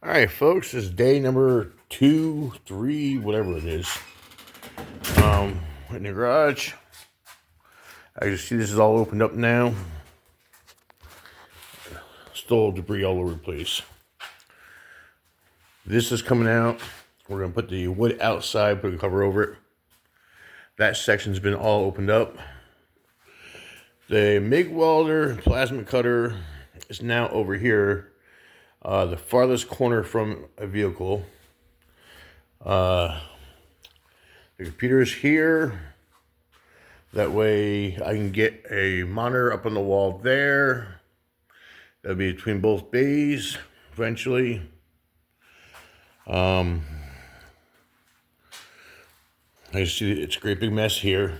All right, folks, this is day number 2, 3, whatever it is. In the garage. As you see, this is all opened up now. Still debris all over the place. This is coming out. We're going to put the wood outside, put a cover over it. That section's been all opened up. The MIG welder, plasma cutter is now over here. The farthest corner from a vehicle. The computer is here. That way I can get a monitor up on the wall there. That'll be between both bays eventually. I see it's a great big mess here.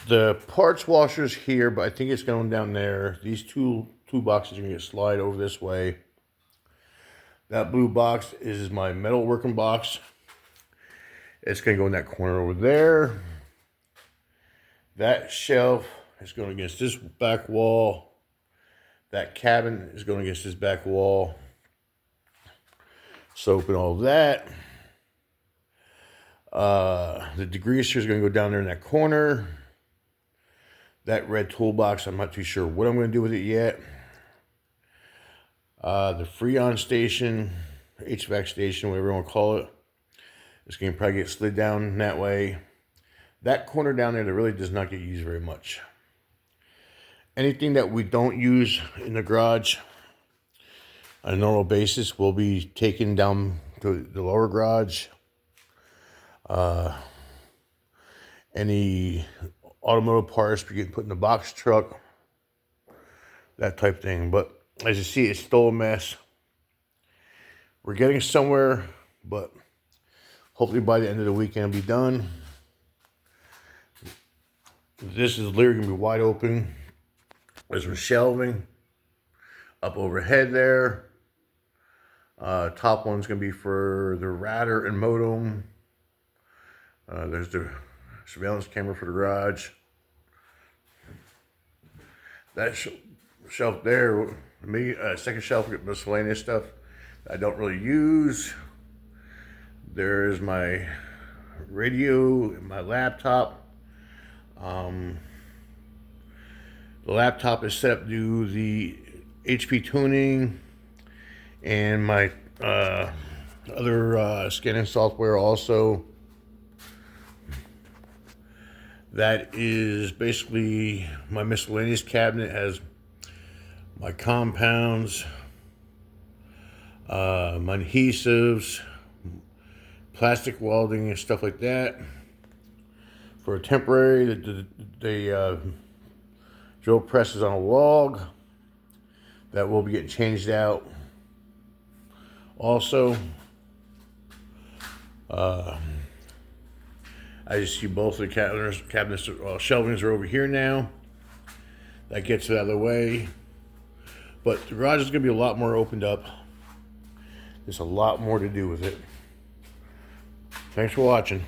The parts washer's here, but I think it's going down there. These two boxes are going to slide over this way. That blue box is my metal working box. It's going to go in that corner over there. That shelf is going against this back wall. That cabin is going against this back wall. So open all of that. The degreaser is going to go down there in that corner. That red toolbox, I'm not too sure what I'm going to do with it yet. The Freon station, HVAC station, whatever you want to call it, it's going to probably get slid down that way. That corner down there that really does not get used very much. Anything that we don't use in the garage on a normal basis will be taken down to the lower garage. Any automotive parts we get put in the box truck, that type thing. But as you see, it's still a mess. We're getting somewhere, but hopefully by the end of the weekend it'll be done. This is literally going to be wide open. There's some shelving up overhead there. Top one's going to be for the router and modem. There's the surveillance camera for the garage. That shelf there, second shelf with miscellaneous stuff I don't really use. There's my radio and my laptop. The laptop is set up to do the HP tuning and my other scanning software also. That is basically my miscellaneous cabinet. It has my compounds, my adhesives, plastic welding and stuff like that. For a temporary, the drill press is on a log. That will be getting changed out. Also, I just see both of the cabinets shelvings are over here now. That gets it out of the way. But the garage is going to be a lot more opened up. There's a lot more to do with it. Thanks for watching.